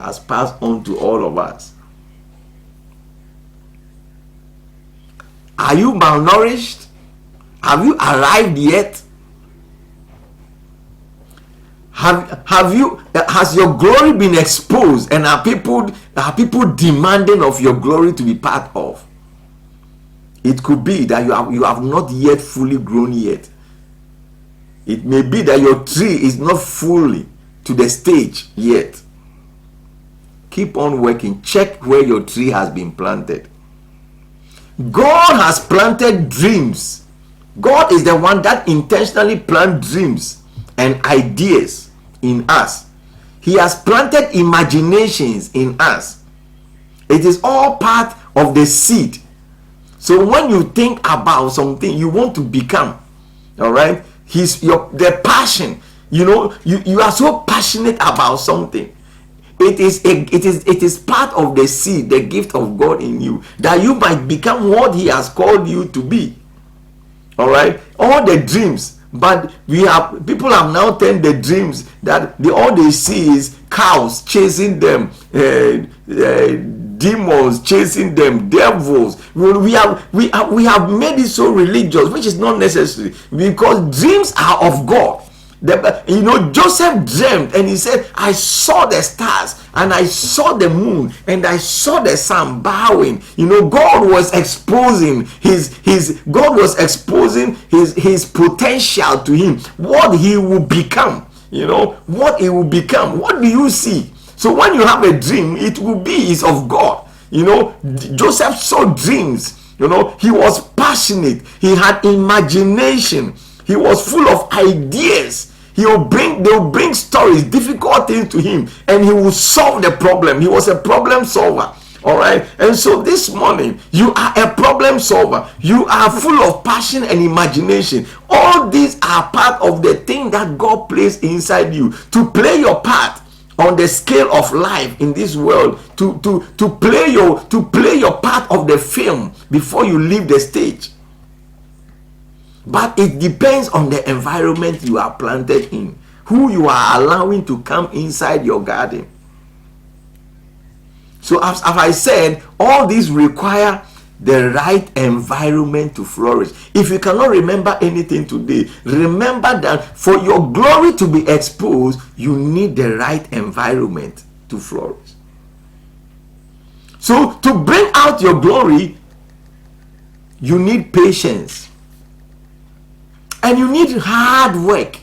has passed on to all of us. Are you malnourished? Have you arrived yet? Has your glory been exposed, and are people demanding of your glory to be part of? It could be that you have not yet fully grown yet. It may be that your tree is not fully to the stage yet. Keep on working. Check where your tree has been planted. God has planted dreams. God is the one that intentionally plants dreams and ideas in us. He has planted imaginations in us. It is all part of the seed. So when you think about something you want to become, all right, the passion, you are so passionate about something. It is part of the seed, the gift of God in you, that you might become what He has called you to be. All right, all the dreams, but people have now turned the dreams that all they see is cows chasing them, demons chasing them, devils. We have made it so religious, which is not necessary, because dreams are of God. Joseph dreamt and he said, I saw the stars and I saw the moon and I saw the sun bowing. God was exposing his potential to him, what he will become. What he will become. What do you see? So when you have a dream, it will be is of God. Joseph saw dreams. He was passionate. He had imagination. He was full of ideas. They'll bring stories, difficult things to him, and he will solve the problem. He was a problem solver. All right. And so this morning, you are a problem solver. You are full of passion and imagination. All these are part of the thing that God placed inside you to play your part on the scale of life in this world, to play your part of the film before you leave the stage. But it depends on the environment you are planted in, who you are allowing to come inside your garden. So as I said, all these require the right environment to flourish. If you cannot remember anything today, remember that for your glory to be exposed, you need the right environment to flourish. So to bring out your glory, you need patience. And you need hard work.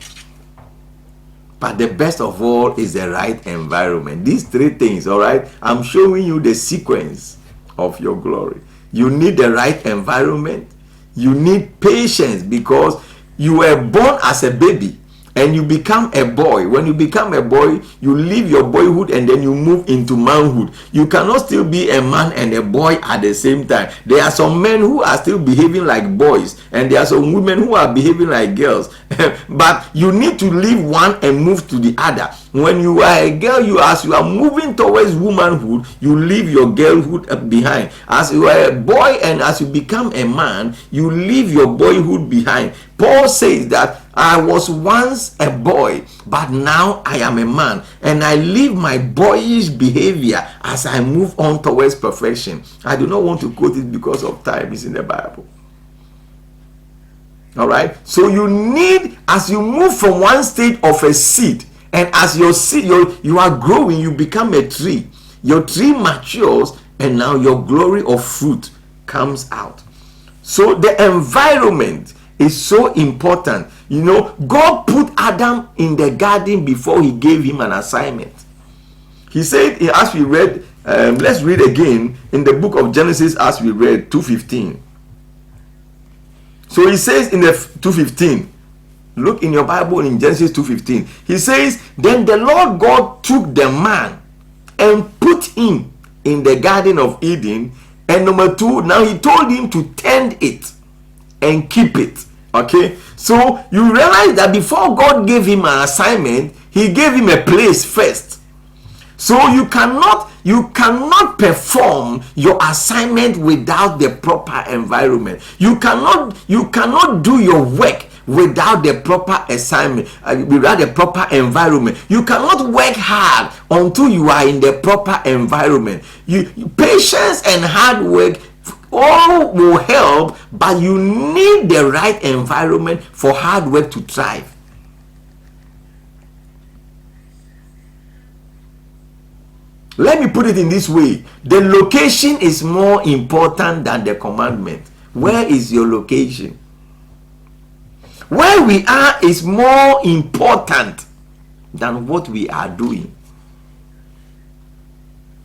But the best of all is the right environment. These three things, all right? I'm showing you the sequence of your glory. You need the right environment. You need patience, because you were born as a baby and you become a boy. When you become a boy, you leave your boyhood and then you move into manhood. You cannot still be a man and a boy at the same time. There are some men who are still behaving like boys, and there are some women who are behaving like girls. But you need to leave one and move to the other. When you are a girl, as you are moving towards womanhood, you leave your girlhood behind. As you are a boy and as you become a man, you leave your boyhood behind. Paul says that I was once a boy, but now I am a man, and I leave my boyish behavior as I move on towards perfection. I do not want to quote it because of time. It's in the Bible. All right. So you need, as you move from one stage of a seed, and as your seed, you are growing, you become a tree. Your tree matures, and now your glory of fruit comes out. So the environment is so important. God put Adam in the garden before he gave him an assignment. He said, as we read, let's read again in the book of Genesis, as we read 2:15. So he says in the 2:15, look in your Bible in Genesis 2:15. He says, then the Lord God took the man and put him in the Garden of Eden. And number 2, now he told him to tend it and keep it. Okay, so you realize that before God gave him an assignment, he gave him a place first. So you cannot perform your assignment without the proper environment. You cannot do your work without the proper assignment, without the proper environment. You cannot work hard until you are in the proper environment. Patience and hard work all will help, but you need the right environment for hard work to thrive. Let me put it in this way. The location is more important than the commandment. Where is your location? Where we are is more important than what we are doing.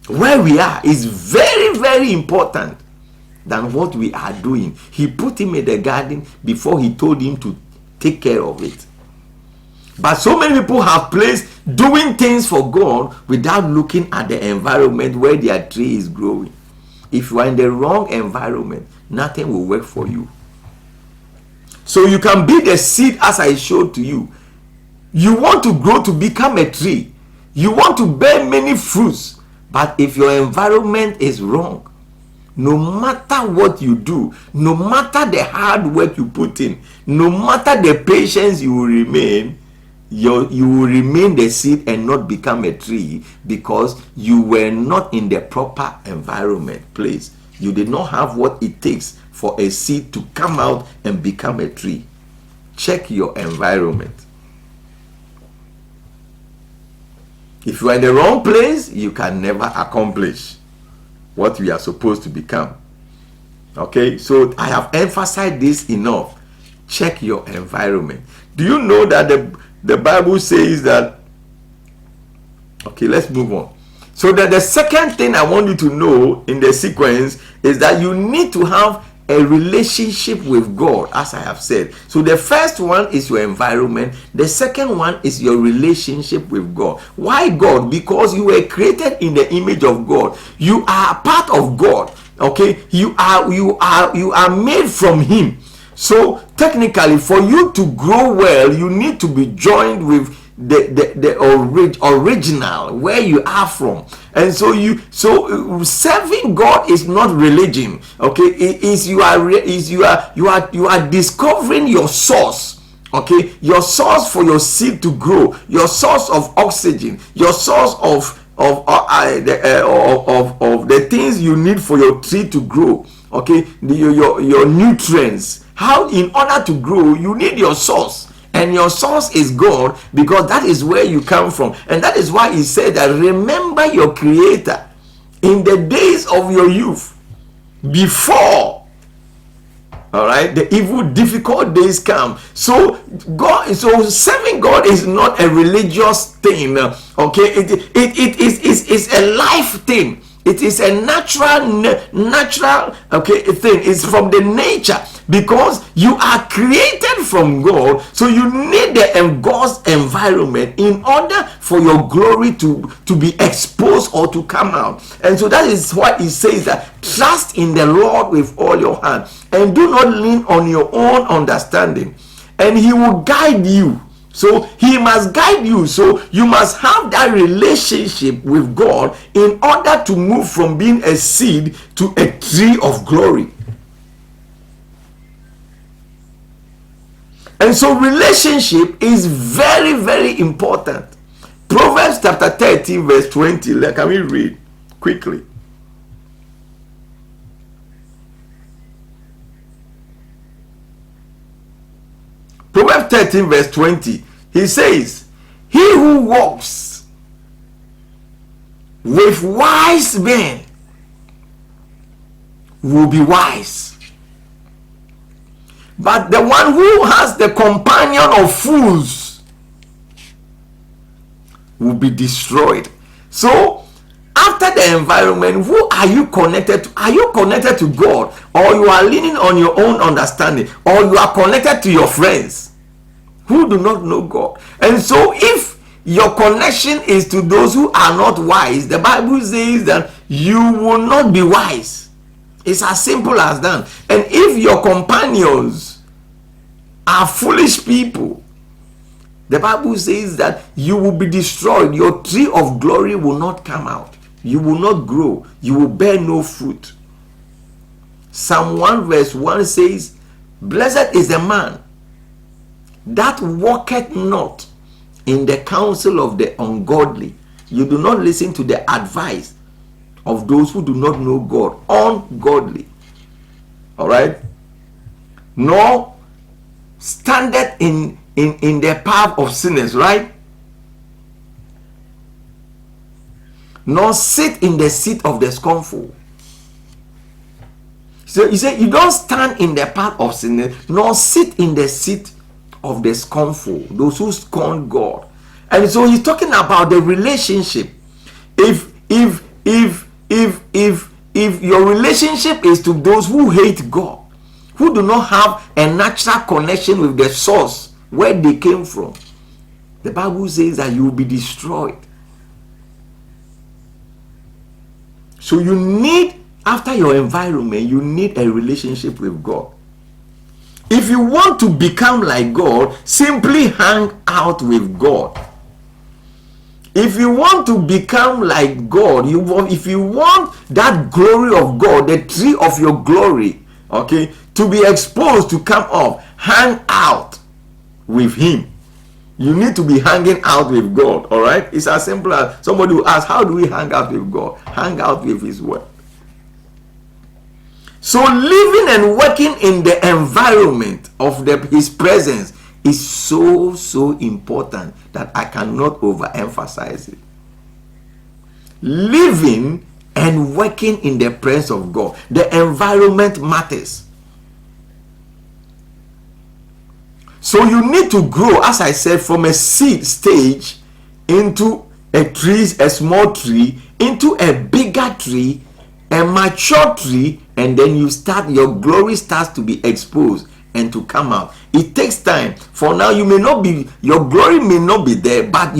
Where we are is very, very important than what we are doing. He put him in the garden before he told him to take care of it. But so many people have placed doing things for God without looking at the environment where their tree is growing. If you are in the wrong environment, nothing will work for you. So you can be the seed as I showed to you. You want to grow to become a tree. You want to bear many fruits. But if your environment is wrong, no matter what you do, no matter the hard work you put in, no matter the patience you will remain, you will remain the seed and not become a tree, because you were not in the proper environment place. You did not have what it takes for a seed to come out and become a tree. Check your environment. If you are in the wrong place, you can never accomplish what we are supposed to become. Okay, so I have emphasized this enough. Check your environment. Do you know that the Bible says that? Okay, let's move on. So that the second thing I want you to know in the sequence is that you need to have a relationship with God, as I have said. So the first one is your environment. The second one is your relationship with God. Why God? Because you were created in the image of God. You are part of God. Okay, you are made from Him. So technically, for you to grow well, you need to be joined with the original, where you are from. And so serving God is not religion. Okay, it is you are discovering your source. Okay, your source for your seed to grow, your source of oxygen, your source of the things you need for your tree to grow. Okay, your nutrients. How, in order to grow, you need your source. And your source is God, because that is where you come from. And that is why he said that remember your Creator in the days of your youth, before, all right, the evil, difficult days come. So serving God is not a religious thing. Okay, it is a life thing. It is a natural thing. It's from the nature, because you are created from God. So you need the God's environment in order for your glory to be exposed or to come out. And so that is why he says that trust in the Lord with all your heart, and do not lean on your own understanding, and he will guide you. So he must guide you. So you must have that relationship with God in order to move from being a seed to a tree of glory. And so relationship is very, very important. Proverbs chapter 13 verse 20. Can we read quickly? Proverbs 13 verse 20, he says, he who walks with wise men will be wise, but the one who has the companion of fools will be destroyed. So after the environment, who are you connected to? Are you connected to God, or you are leaning on your own understanding, or you are connected to your friends who do not know God? And so if your connection is to those who are not wise, the Bible says that you will not be wise. It's as simple as that. And if your companions are foolish people, the Bible says that you will be destroyed. Your tree of glory will not come out. You will not grow. You will bear no fruit. Psalm 1 verse 1 says, blessed is the man that walketh not in the counsel of the ungodly. You do not listen to the advice of those who do not know God. Ungodly. All right. Nor standeth in the path of sinners, right? Nor sit in the seat of the scornful. So he said, you don't stand in the path of sinners, nor sit in the seat of the scornful, those who scorn God. And so he's talking about the relationship. If your relationship is to those who hate God, who do not have a natural connection with the source where they came from, the Bible says that you will be destroyed. So you need, after your environment, you need a relationship with God. If you want to become like God, simply hang out with God. If you want to become like God, if you want that glory of God, the tree of your glory, okay, to be exposed, to come up, hang out with Him. You need to be hanging out with God. All right, it's as simple as somebody will ask, how do we hang out with God? Hang out with His word. So living and working in the environment of His presence is so important that I cannot overemphasize it. Living and working in the presence of God, the environment matters. So you need to grow, as I said, from a seed stage into a tree, a small tree, into a bigger tree, a mature tree, and then your glory starts to be exposed and to come out. It takes time. For now, your glory may not be there, but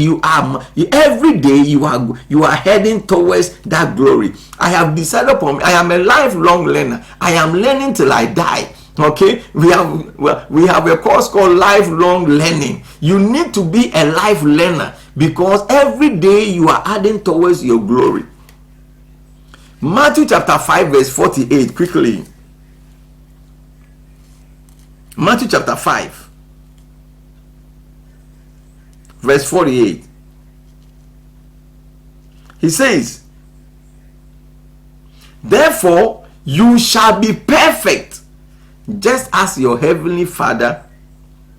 every day you are heading towards that glory. I have decided upon, I am a lifelong learner. I am learning till I die. Okay, we have a course called lifelong learning. You need to be a life learner, because every day you are adding towards your glory. Matthew chapter 5 verse 48, quickly. Matthew chapter 5 verse 48. He says, therefore you shall be perfect, just as your heavenly Father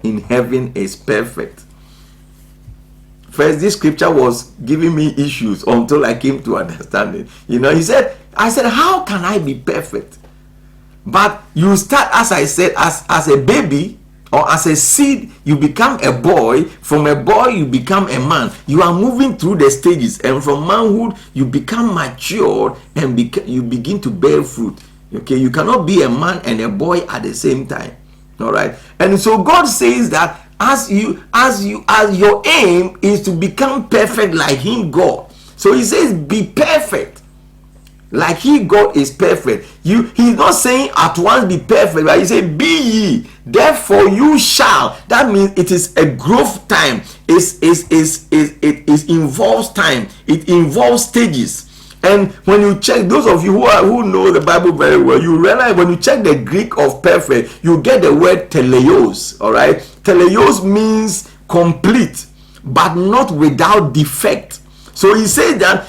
in heaven is perfect. First, this scripture was giving me issues until I came to understand it. I said, how can I be perfect? But you start, as I said, as a baby or as a seed, you become a boy. From a boy, you become a man. You are moving through the stages, and from manhood, you become matured and you begin to bear fruit. Okay, you cannot be a man and a boy at the same time. All right, and so God says that as your aim is to become perfect like Him, God. So He says, be perfect like He, God, is perfect. He's not saying at once be perfect, but He said, be ye, therefore you shall. That means it is a growth time. It involves time. It involves stages. And when you check, those of you who know the Bible very well, you realize when you check the Greek of perfect, you get the word teleos. All right, teleos means complete, but not without defect. So He says that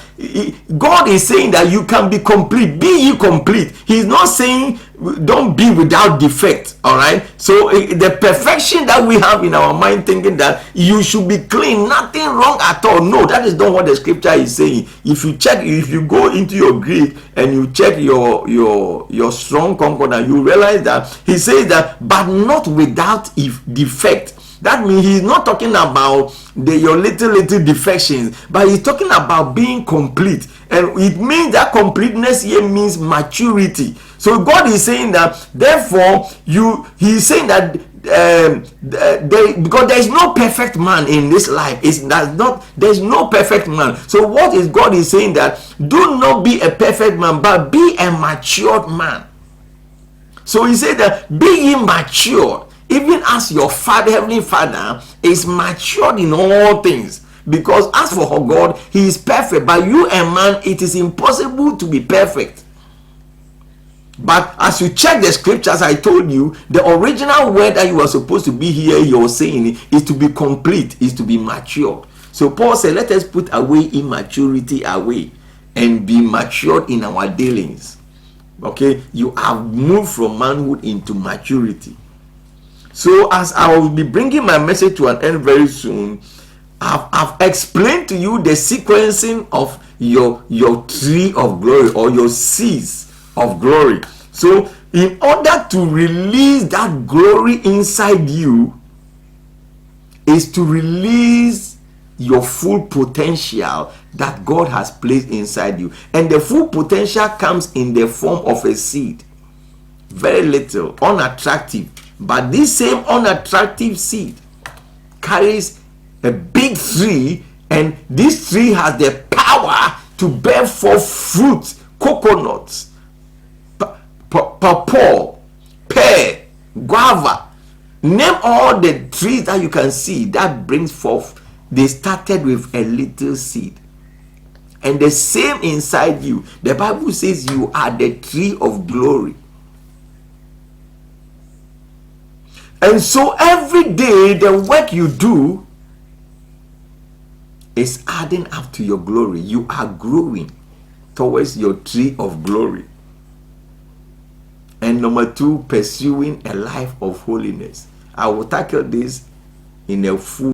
God is saying that you can be complete. Be ye complete. He's not saying don't be without defect. All right. So the perfection that we have in our mind, thinking that you should be clean, nothing wrong at all. No, that is not what the scripture is saying. If you go into your Greek and you check your strong concordance, you realize that He says that, but not without defect. That means He's not talking about your little defections, but He's talking about being complete. And it means that completeness here means maturity. So God is saying that, therefore, He's saying that because there is no perfect man in this life. There's no perfect man. So what is God is saying that, do not be a perfect man, but be a matured man. So He said that, be ye matured, even as your Father, Heavenly Father, is matured in all things. Because as for God, He is perfect. But you, a man, it is impossible to be perfect. But as you check the scriptures, I told you the original word that you were supposed to be here, you're saying, is to be complete, is to be matured. So Paul said, let us put away immaturity away and be matured in our dealings. Okay, you have moved from manhood into maturity. So as I will be bringing my message to an end very soon, I've explained to you the sequencing of your tree of glory, or your seeds of glory. So in order to release that glory inside you, is to release your full potential that God has placed inside you. And the full potential comes in the form of a seed. Very little, unattractive. But this same unattractive seed carries a big tree, and this tree has the power to bear forth fruit, coconuts, pawpaw, pear, guava. Name all the trees that you can see that brings forth. They started with a little seed. And the same inside you. The Bible says you are the tree of glory. And so every day the work you do is adding up to your glory. You are growing towards your tree of glory. And number 2, pursuing a life of holiness. I will tackle this in a full